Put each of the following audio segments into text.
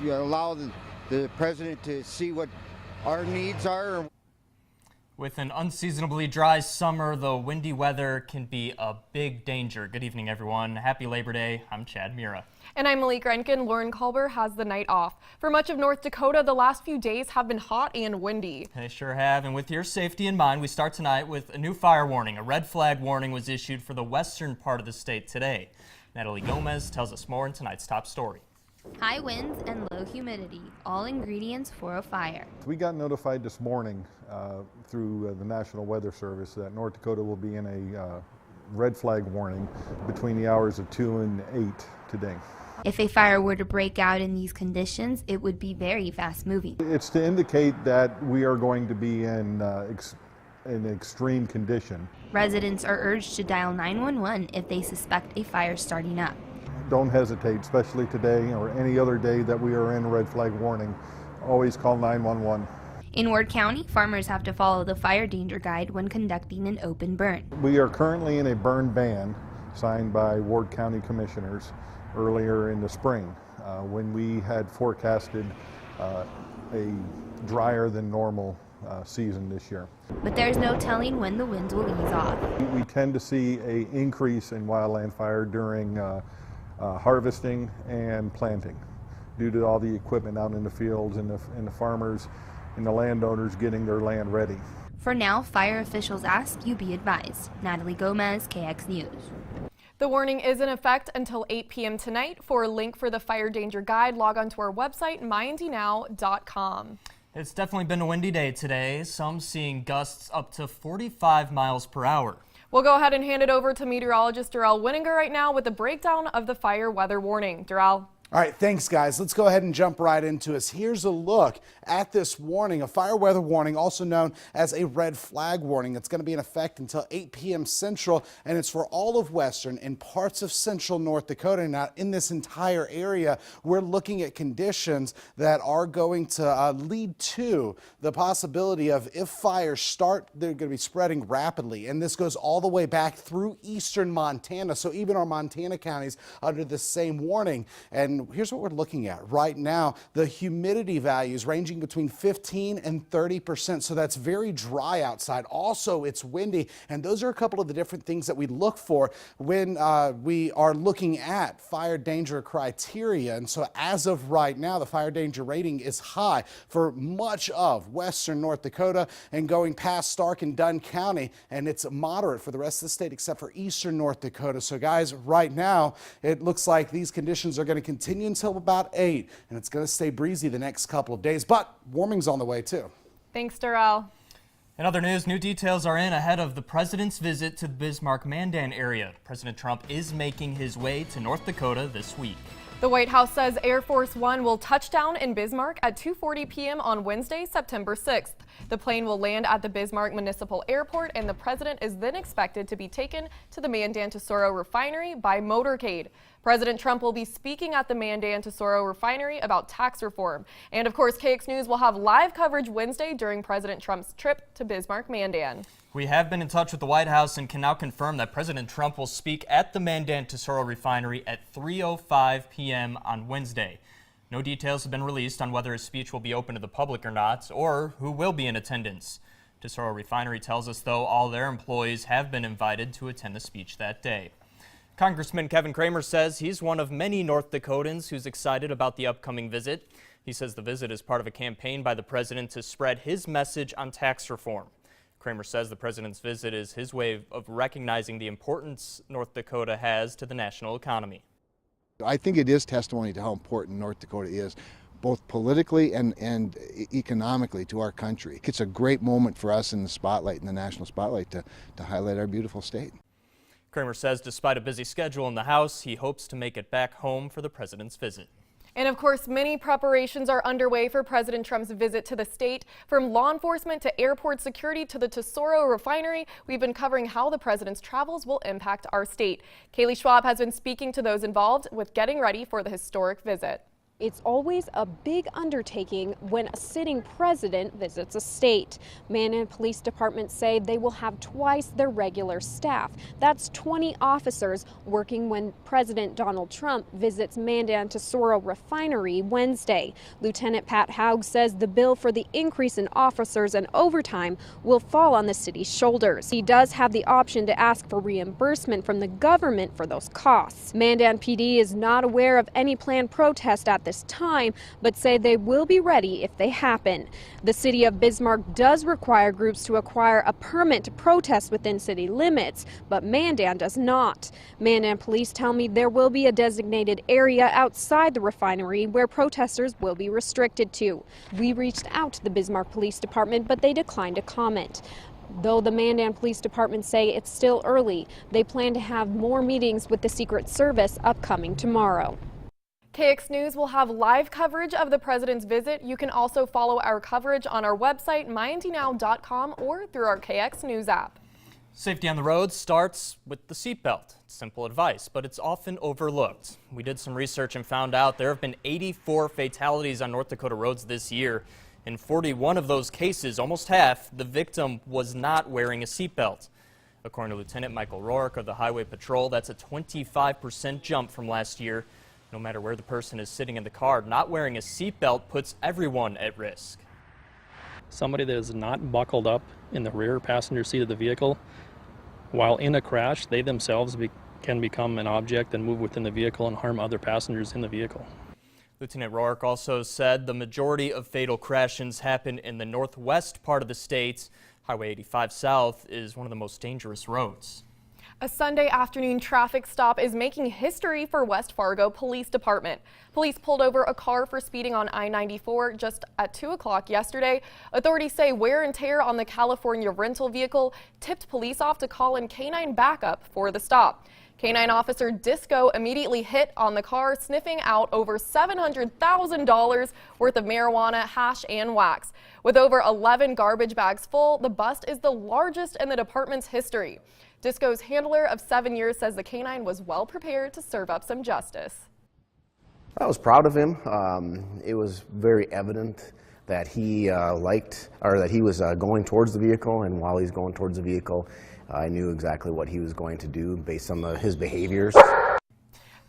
you allow the president to see what our needs are. With an unseasonably dry summer, the windy weather can be a big danger. Good evening, everyone. Happy Labor Day. I'm Chad Mira. And I'm Malik Renkin. Lauren Culber has the night off. For much of North Dakota, the last few days have been hot and windy. They sure have. And with your safety in mind, we start tonight with a new fire warning. A red flag warning was issued for the western part of the state today. Natalie Gomez tells us more in tonight's top story. High winds and low humidity, all ingredients for a fire. We got notified this morning through the National Weather Service that North Dakota will be in a red flag warning between the hours of 2 and 8 today. If a fire were to break out in these conditions, it would be very fast moving. It's to indicate that we are going to be in extreme condition. Residents are urged to dial 911 if they suspect a fire starting up. Don't hesitate, especially today or any other day that we are in a red flag warning. Always call 911. In Ward County, farmers have to follow the fire danger guide when conducting an open burn. We are currently in a burn ban signed by Ward County commissioners earlier in the spring when we had forecasted a drier than normal season this year. But there's no telling when the winds will ease off. We tend to see an increase in wildland fire during harvesting and planting due to all the equipment out in the fields and the farmers and the landowners getting their land ready. For now, fire officials ask you be advised. Natalie Gomez, KX News. The warning is in effect until 8 p.m. tonight. For a link for the fire danger guide, log on to our website, myindynow.com. It's definitely been a windy day today, some seeing gusts up to 45 miles per hour. We'll go ahead and hand it over to meteorologist Darrell Winninger right now with a breakdown of the fire weather warning. Darrell. All right, thanks, guys. Let's go ahead and jump right into it. Here's a look at this warning, a fire weather warning, also known as a red flag warning. It's going to be in effect until 8 p.m. Central, and it's for all of western and parts of central North Dakota. Now, in this entire area, we're looking at conditions that are going to lead to the possibility of, if fires start, they're going to be spreading rapidly. And this goes all the way back through eastern Montana. So even our Montana counties under the same warning. And here's what we're looking at right now. The humidity values ranging between 15 and 30%. So that's very dry outside. Also, it's windy. And those are a couple of the different things that we look for when we are looking at fire danger criteria. And so as of right now, the fire danger rating is high for much of western North Dakota and going past Stark and Dunn County. And it's moderate for the rest of the state except for eastern North Dakota. So guys, right now, it looks like these conditions are going to continue until about 8, and it's going to stay breezy the next couple of days, but warming's on the way too. Thanks, Darrell. In other news, new details are in ahead of the president's visit to the Bismarck-Mandan area. President Trump is making his way to North Dakota this week. The White House says Air Force One will touch down in Bismarck at 2:40 p.m. on Wednesday, September 6th. The plane will land at the Bismarck Municipal Airport, and the president is then expected to be taken to the Mandan Tesoro refinery by motorcade. President Trump will be speaking at the Mandan Tesoro refinery about tax reform. And of course, KX News will have live coverage Wednesday during President Trump's trip to Bismarck-Mandan. We have been in touch with the White House and can now confirm that President Trump will speak at the Mandan Tesoro refinery at 3:05 p.m. on Wednesday. No details have been released on whether his speech will be open to the public or not, or who will be in attendance. Tesoro Refinery tells us, though, all their employees have been invited to attend the speech that day. Congressman Kevin Cramer says he's one of many North Dakotans who's excited about the upcoming visit. He says the visit is part of a campaign by the president to spread his message on tax reform. Cramer says the president's visit is his way of recognizing the importance North Dakota has to the national economy. I think it is testimony to how important North Dakota is, both politically and economically to our country. It's a great moment for us in the spotlight, in the national spotlight, to highlight our beautiful state. Cramer says despite a busy schedule in the House, he hopes to make it back home for the president's visit. And of course, many preparations are underway for President Trump's visit to the state. From law enforcement to airport security to the Tesoro refinery, we've been covering how the president's travels will impact our state. Kaylee Schwab has been speaking to those involved with getting ready for the historic visit. It's always a big undertaking when a sitting president visits a state. Mandan Police Department say they will have twice their regular staff. That's 20 officers working when President Donald Trump visits Mandan Tesoro Refinery Wednesday. Lieutenant Pat Haug says the bill for the increase in officers and overtime will fall on the city's shoulders. He does have the option to ask for reimbursement from the government for those costs. Mandan PD is not aware of any planned protest at this time, but say they will be ready if they happen. The city of Bismarck does require groups to acquire a permit to protest within city limits, but Mandan does not. Mandan police tell me there will be a designated area outside the refinery where protesters will be restricted to. We reached out to the Bismarck Police Department, but they declined to comment. Though the Mandan Police Department say it's still early, they plan to have more meetings with the Secret Service upcoming tomorrow. KX News will have live coverage of the president's visit. You can also follow our coverage on our website, myindynow.com, or through our KX News app. Safety on the road starts with the seatbelt. Simple advice, but it's often overlooked. We did some research and found out there have been 84 fatalities on North Dakota roads this year. In 41 of those cases, almost half, the victim was not wearing a seatbelt. According to Lieutenant Michael Rourke of the Highway Patrol, that's a 25% jump from last year. No matter where the person is sitting in the car, not wearing a seatbelt puts everyone at risk. Somebody that is not buckled up in the rear passenger seat of the vehicle, while in a crash, they themselves can become an object and move within the vehicle and harm other passengers in the vehicle. Lieutenant Rourke also said the majority of fatal crashes happen in the northwest part of the state. Highway 85 South is one of the most dangerous roads. A Sunday afternoon traffic stop is making history for West Fargo Police Department. Police pulled over a car for speeding on I-94 just at 2 o'clock yesterday. Authorities say wear and tear on the California rental vehicle tipped police off to call in canine backup for the stop. Canine officer Disco immediately hit on the car, sniffing out over $700,000 worth of marijuana, hash, and wax. With over 11 garbage bags full, the bust is the largest in the department's history. Disco's handler of 7 years says the canine was well prepared to serve up some justice. I was proud of him. It was very evident that he that he was going towards the vehicle, and while he's going towards the vehicle, I knew exactly what he was going to do based on his behaviors.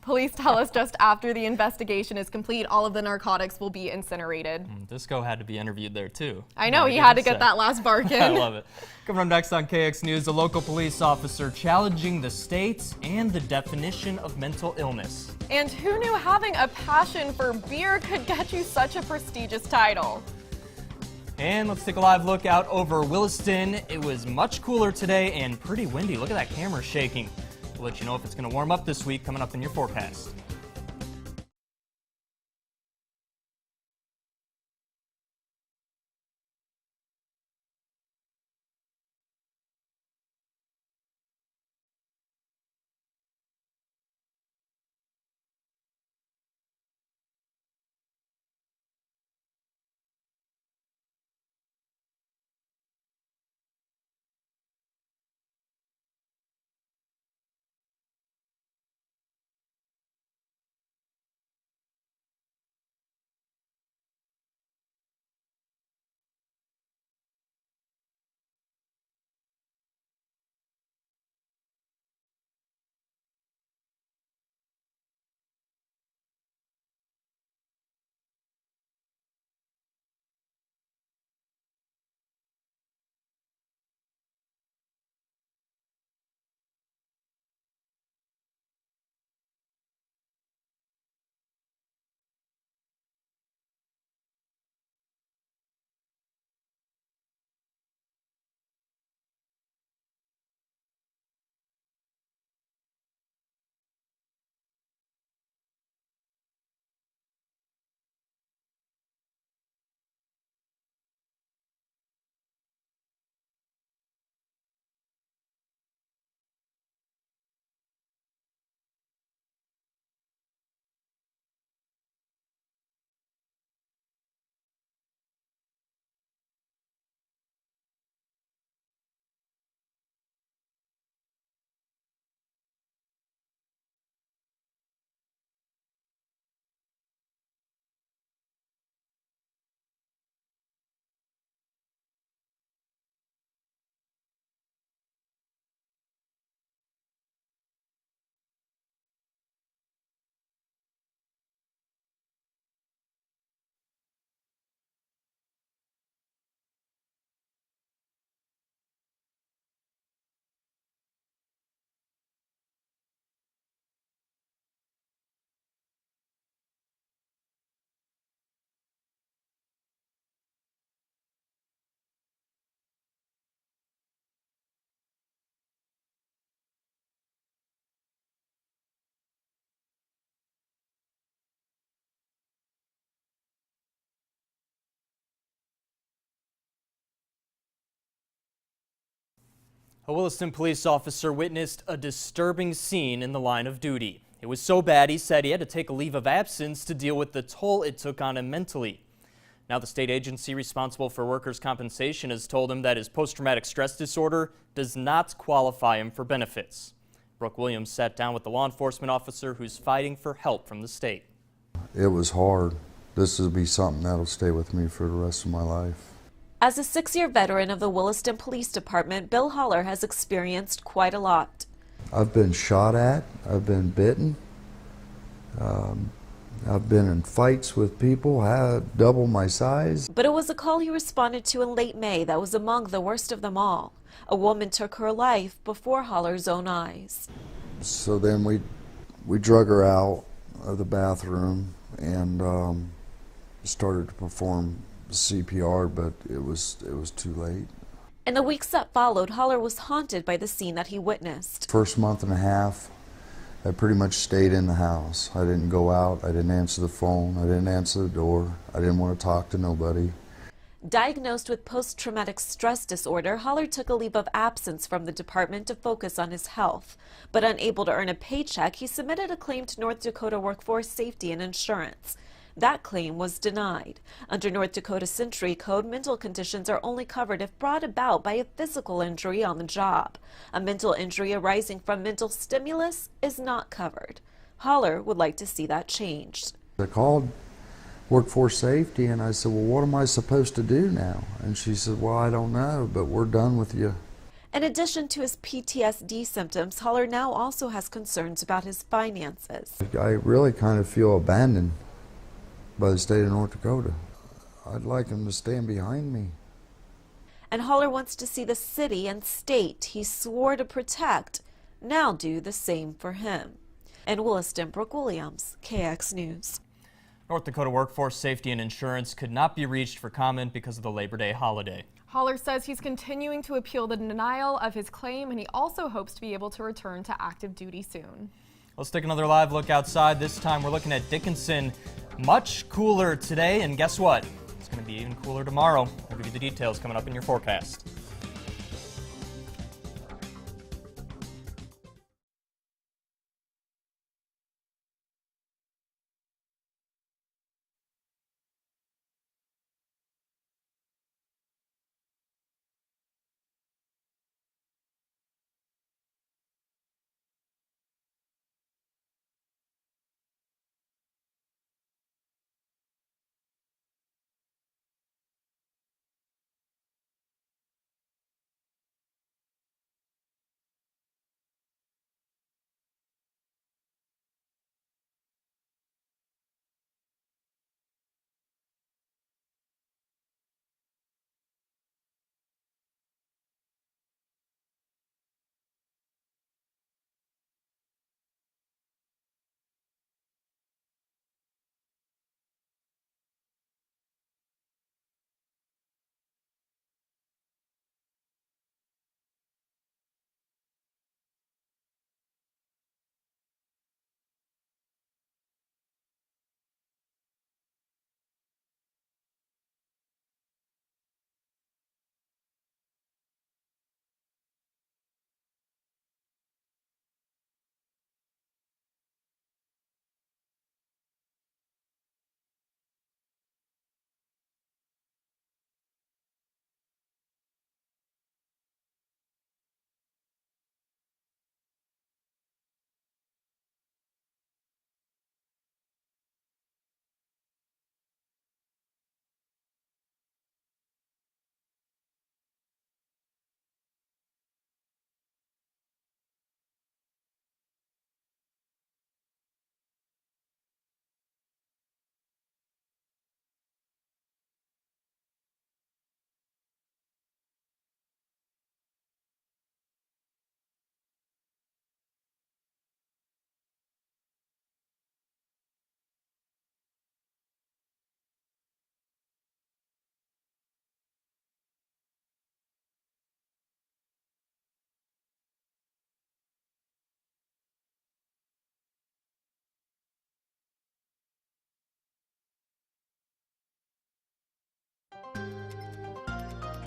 Police tell us just after the investigation is complete, all of the narcotics will be incinerated. Disco had to be interviewed there too. I know, he had to get that last bark in. I love it. Coming up next on KX News, a local police officer challenging the state and the definition of mental illness. And who knew having a passion for beer could get you such a prestigious title? And let's take a live look out over Williston. It was much cooler today and pretty windy. Look at that camera shaking. We'll let you know if it's going to warm up this week coming up in your forecast. A Williston police officer witnessed a disturbing scene in the line of duty. It was so bad he said he had to take a leave of absence to deal with the toll it took on him mentally. Now the state agency responsible for workers' compensation has told him that his post-traumatic stress disorder does not qualify him for benefits. Brooke Williams sat down with the law enforcement officer who's fighting for help from the state. It was hard. This will be something that'll stay with me for the rest of my life. As a 6-year veteran of the Williston Police Department, Bill Holler has experienced quite a lot. I've been shot at, I've been bitten, I've been in fights with people, had double my size. But it was a call he responded to in late May that was among the worst of them all. A woman took her life before Holler's own eyes. So then we drug her out of the bathroom and started to perform CPR, but it was too late. In the weeks that followed, Holler was haunted by the scene that he witnessed. First month and a half, I pretty much stayed in the house. I didn't go out, I didn't answer the phone, I didn't answer the door, I didn't want to talk to nobody. Diagnosed with post-traumatic stress disorder, Holler took a leave of absence from the department to focus on his health. But unable to earn a paycheck, he submitted a claim to North Dakota Workforce Safety and Insurance. That claim was denied. Under North Dakota Century Code, mental conditions are only covered if brought about by a physical injury on the job. A mental injury arising from mental stimulus is not covered. Holler would like to see that changed. I called Workforce Safety and I said, well, what am I supposed to do now? And she said, well, I don't know, but we're done with you. In addition to his PTSD symptoms, Holler now also has concerns about his finances. I really kind of feel abandoned by the state of North Dakota. I'd like them to stand behind me. And Holler wants to see the city and state he swore to protect now do the same for him. In Williston, Brooke Williams, KX News. North Dakota Workforce Safety and Insurance could not be reached for comment because of the Labor Day holiday. Holler says he's continuing to appeal the denial of his claim, and he also hopes to be able to return to active duty soon. Let's take another live look outside. This time we're looking at Dickinson. Much cooler today, and guess what? It's going to be even cooler tomorrow. We'll give you the details coming up in your forecast.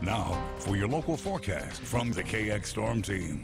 Now, for your local forecast from the KX Storm Team.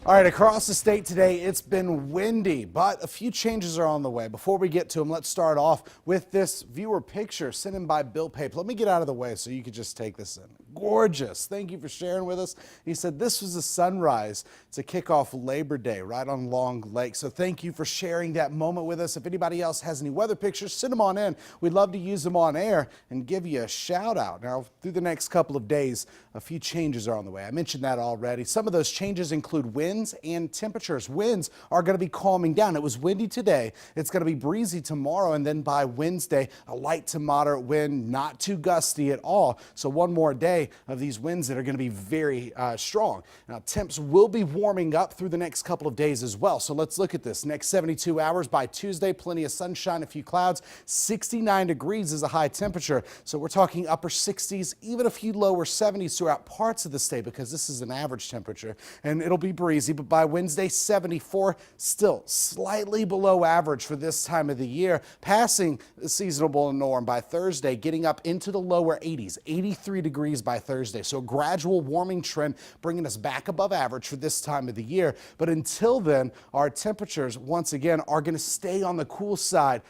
All right, across the state today, it's been windy, but a few changes are on the way. Before we get to them, let's start off with this viewer picture sent in by Bill Pape. Let me get out of the way so you could just take this in. Gorgeous. Thank you for sharing with us. He said this was a sunrise to kick off Labor Day right on Long Lake. So thank you for sharing that moment with us. If anybody else has any weather pictures, send them on in. We'd love to use them on air and give you a shout out. Now, through the next couple of days, a few changes are on the way. I mentioned that already. Some of those changes include winds and temperatures. Winds are going to be calming down. It was windy today. It's going to be breezy tomorrow, and then by Wednesday, a light to moderate wind, not too gusty at all. So one more day of these winds that are going to be very strong. Now, temps will be warming up through the next couple of days as well. So let's look at this. Next 72 hours by Tuesday, plenty of sunshine, a few clouds. 69 degrees is a high temperature. So we're talking upper 60s, even a few lower 70s throughout parts of the state because this is an average temperature, and it'll be breezy. But by Wednesday, 74, still slightly below average for this time of the year, passing the seasonable norm by Thursday, getting up into the lower 80s, 83 degrees by Thursday. So a gradual warming trend bringing us back above average for this time of the year. But until then, our temperatures once again are going to stay on the cool side,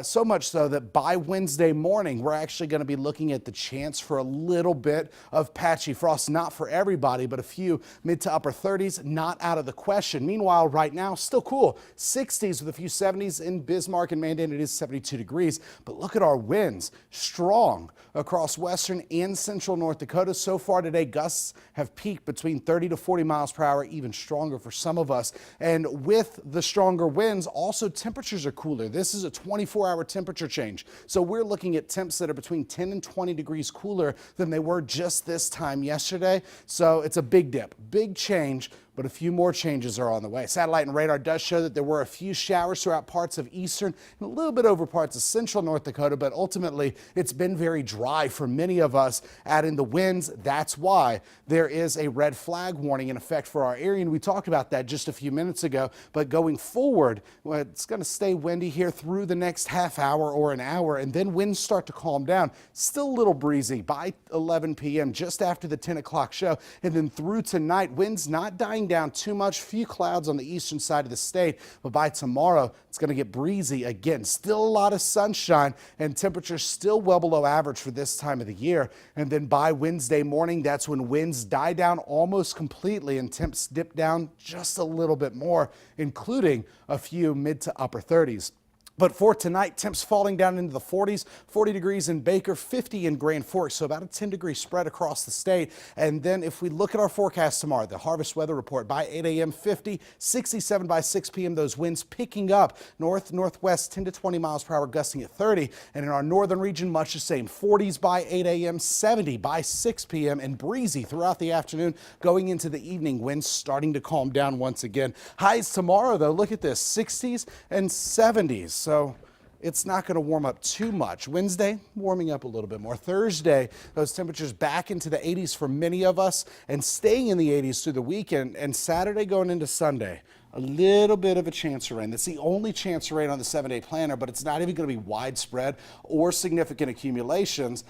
so much so that by Wednesday morning, we're actually going to be looking at the chance for a little bit of patchy frost. Not for everybody, but a few mid to upper 30s, not out of the question. Meanwhile, right now, still cool. 60s with a few 70s in Bismarck and Mandan. It is 72 degrees. But look at our winds. Strong across western and central North Dakota. So far today, gusts have peaked between 30 to 40 miles per hour, even stronger for some of us. And with the stronger winds, also temperatures are cooler. This is a 24-hour temperature change. So we're looking at temps that are between 10 and 20 degrees cooler than they were just this time yesterday. So it's a big dip, big change, but a few more changes are on the way. Satellite and radar does show that there were a few showers throughout parts of eastern and a little bit over parts of central North Dakota, but ultimately it's been very dry for many of us. Adding the winds, that's why there is a red flag warning in effect for our area, and we talked about that just a few minutes ago. But going forward, well, it's going to stay windy here through the next half hour or an hour, and then winds start to calm down. Still a little breezy by 11 p.m., just after the 10 o'clock show, and then through tonight, winds not dying down too much. Few clouds on the eastern side of the state, but by tomorrow it's going to get breezy again. Still a lot of sunshine and temperatures still well below average for this time of the year. And then by Wednesday morning, that's when winds die down almost completely and temps dip down just a little bit more, including a few mid to upper 30s. But for tonight, temps falling down into the 40s, 40 degrees in Baker, 50 in Grand Forks, so about a 10-degree spread across the state. And then if we look at our forecast tomorrow, the harvest weather report by 8 a.m. 50, 67 by 6 p.m. Those winds picking up northwest 10 to 20 miles per hour, gusting at 30. And in our northern region, much the same, 40s by 8 a.m., 70 by 6 p.m. and breezy throughout the afternoon. Going into the evening, winds starting to calm down once again. Highs tomorrow, though, look at this, 60s and 70s. So it's not going to warm up too much. Wednesday, warming up a little bit more. Thursday, those temperatures back into the 80s for many of us and staying in the 80s through the weekend. And Saturday going into Sunday, a little bit of a chance of rain. That's the only chance of rain on the 7-day planner, but it's not even going to be widespread or significant accumulations,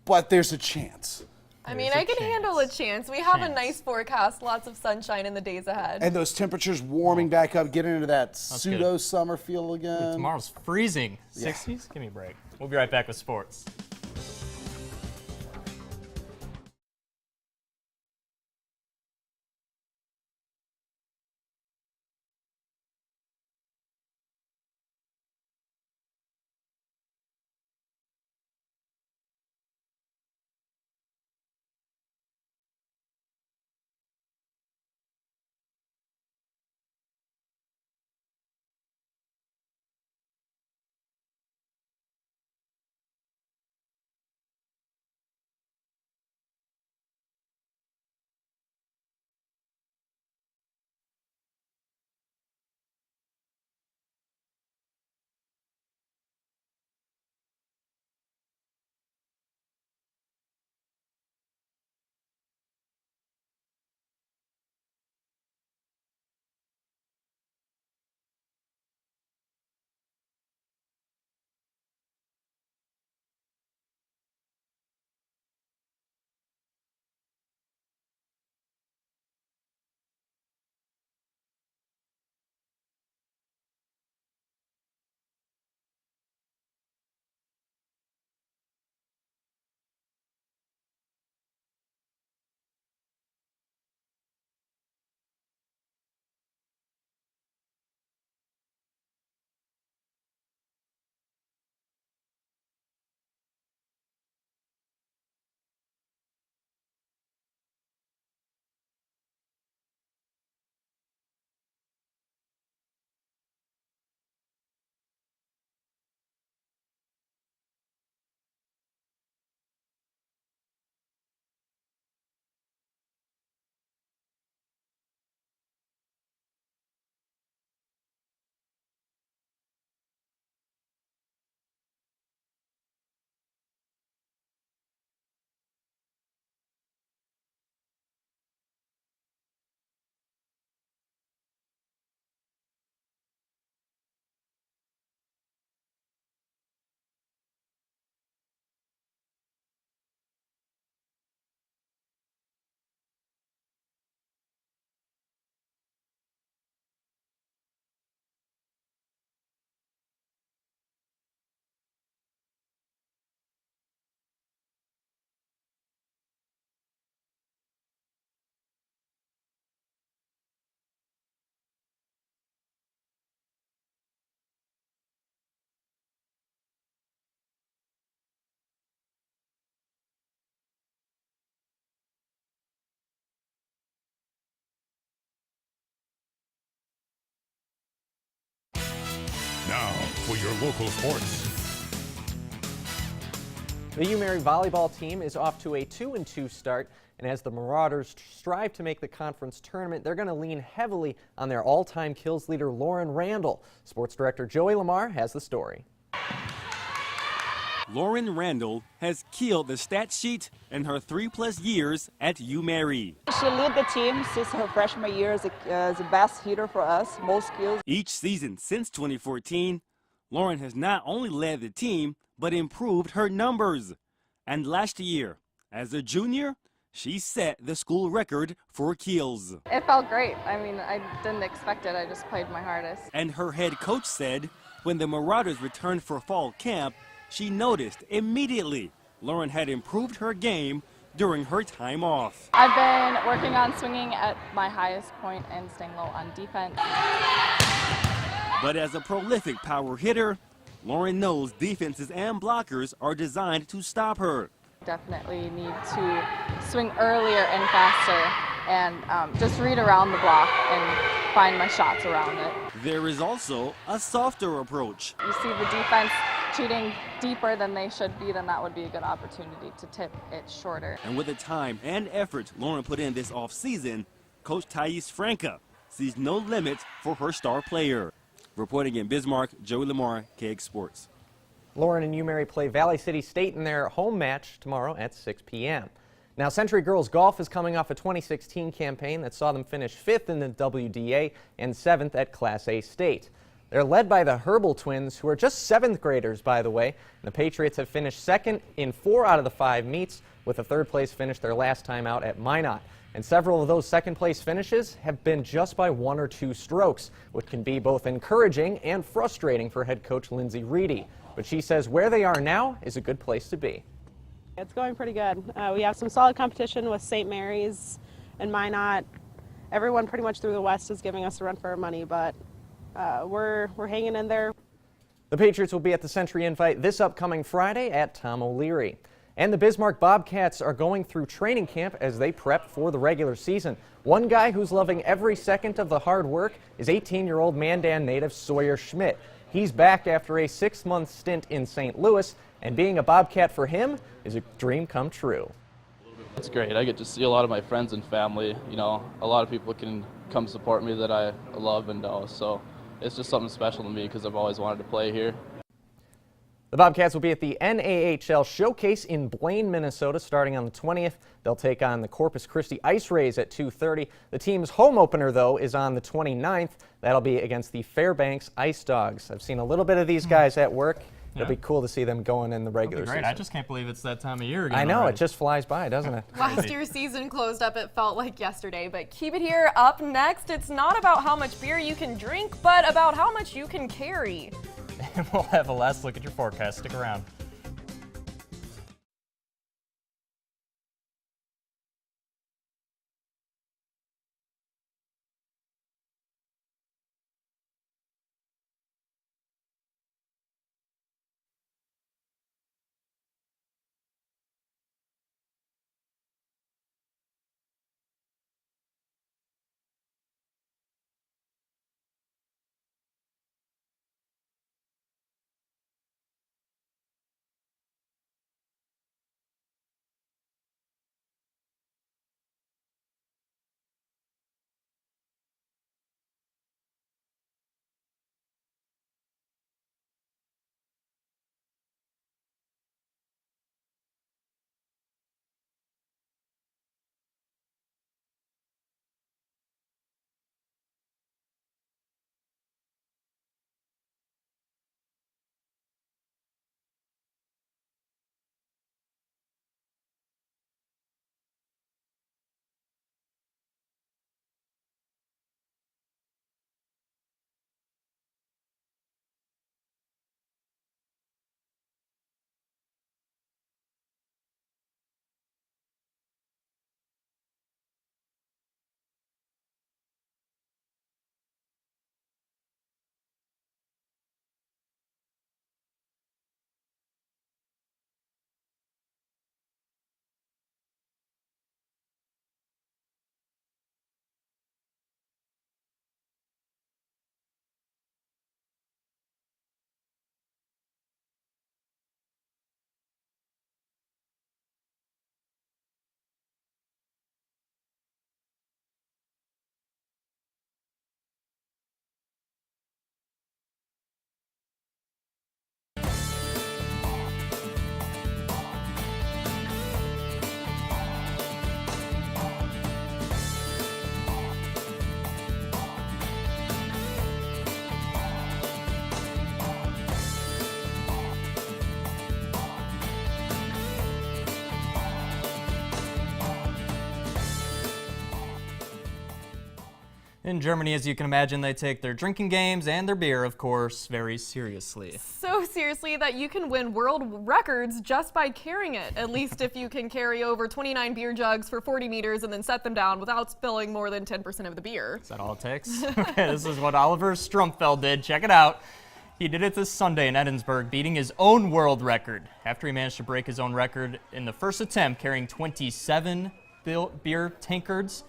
but there's a chance. I mean, I can handle a chance. We have a nice forecast, lots of sunshine in the days ahead. And those temperatures warming back up, getting into that pseudo-summer feel again. Tomorrow's freezing. 60s? Give me a break. We'll be right back with sports. for your local sports. The UMary volleyball team is off to a 2-2 start, and as the Marauders strive to make the conference tournament, they're going to lean heavily on their all-time kills leader Lauren Randall. Sports director Joey Lamar has the story. Lauren Randall has killed the stat sheet in her 3+ years at UMary. She led the team since her freshman year as the best hitter for us, most skills. Each season since 2014, Lauren has not only led the team, but improved her numbers. And last year, as a junior, she set the school record for kills. It felt great. I mean, I didn't expect it. I just played my hardest. And her head coach said when the Marauders returned for fall camp, she noticed immediately Lauren had improved her game during her time off. I've been working on swinging at my highest point and staying low on defense. But as a prolific power hitter, Lauren knows defenses and blockers are designed to stop her. Definitely need to swing earlier and faster and just read around the block and find my shots around it. There is also a softer approach. You see the defense shooting deeper than they should be, then that would be a good opportunity to tip it shorter. And with the time and effort Lauren put in this offseason, Coach Thais Franca sees no limit for her star player. Reporting in Bismarck, Joey Lamar, KX Sports. Lauren and UMary play Valley City State in their home match tomorrow at 6 p.m. Now, Century Girls Golf is coming off a 2016 campaign that saw them finish 5th in the WDA and 7th at Class A State. They're led by the Herbal twins, who are just 7th graders, by the way. The Patriots have finished 2nd in 4 out of the 5 meets, with a 3rd place finish their last time out at Minot. And several of those 2nd place finishes have been just by 1 or 2 strokes, which can be both encouraging and frustrating for head coach Lindsay Reedy. But she says where they are now is a good place to be. It's going pretty good. We have some solid competition with St. Mary's and Minot. Everyone pretty much through the West is giving us a run for our money, but we're hanging in there. The Patriots will be at the Century Invite this upcoming Friday at Tom O'Leary. And the Bismarck Bobcats are going through training camp as they prep for the regular season. One guy who's loving every second of the hard work is 18-year-old Mandan native Sawyer Schmidt. He's back after a 6-month stint in St. Louis, and being a Bobcat for him is a dream come true. It's great. I get to see a lot of my friends and family. You know, a lot of people can come support me that I love and know. So it's just something special to me because I've always wanted to play here. The Bobcats will be at the NAHL Showcase in Blaine, Minnesota, starting on the 20th. They'll take on the Corpus Christi Ice Rays at 2:30. The team's home opener, though, is on the 29th. That'll be against the Fairbanks Ice Dogs. I've seen a little bit of these guys at work. It'll be cool to see them going in the regular season. I just can't believe it's that time of year again. I know, already. it just flies by, doesn't it? Last year's season closed up, it felt like yesterday, but keep it here. Up next, it's not about how much beer you can drink, but about how much you can carry. And we'll have a last look at your forecast. Stick around. In Germany, as you can imagine, they take their drinking games and their beer, of course, very seriously. So seriously that you can win world records just by carrying it, at least if you can carry over 29 beer jugs for 40 meters and then set them down without spilling more than 10% of the beer. Is that all it takes? Okay, this is what Oliver Strumpfeld did. Check it out. He did it this Sunday in Edinburgh, beating his own world record after he managed to break his own record in the first attempt, carrying 27 beer tankards.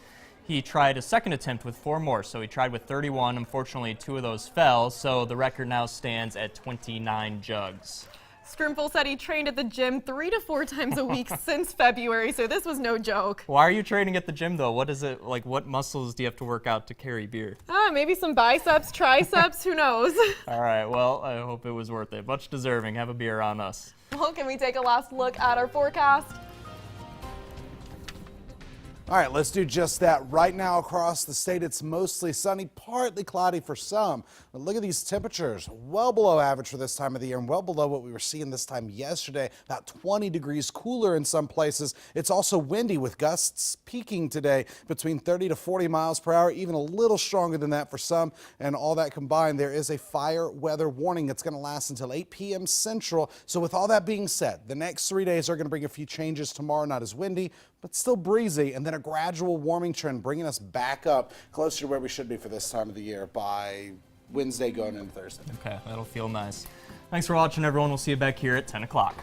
He tried a second attempt with 4 more, so he tried with 31. Unfortunately, 2 of those fell, so the record now stands at 29 jugs. Strumpfeld said he trained at the gym 3 to 4 times a week since February, so this was no joke. Why are you training at the gym, though? What is it like? What muscles do you have to work out to carry beer? Maybe some biceps, triceps, who knows? All right, well, I hope it was worth it. Much deserving. Have a beer on us. Well, can we take a last look at our forecast? All right, let's do just that. Right now across the state, it's mostly sunny, partly cloudy for some. But look at these temperatures, well below average for this time of the year and well below what we were seeing this time yesterday, about 20 degrees cooler in some places. It's also windy with gusts peaking today between 30 to 40 miles per hour, even a little stronger than that for some. And all that combined, there is a fire weather warning. It's going to last until 8 p.m. Central. So with all that being said, the next 3 days are going to bring a few changes. Tomorrow, not as windy, but still breezy, and then a gradual warming trend bringing us back up closer to where we should be for this time of the year by Wednesday going into Thursday. Okay, that'll feel nice. Thanks for watching, everyone. We'll see you back here at 10 o'clock.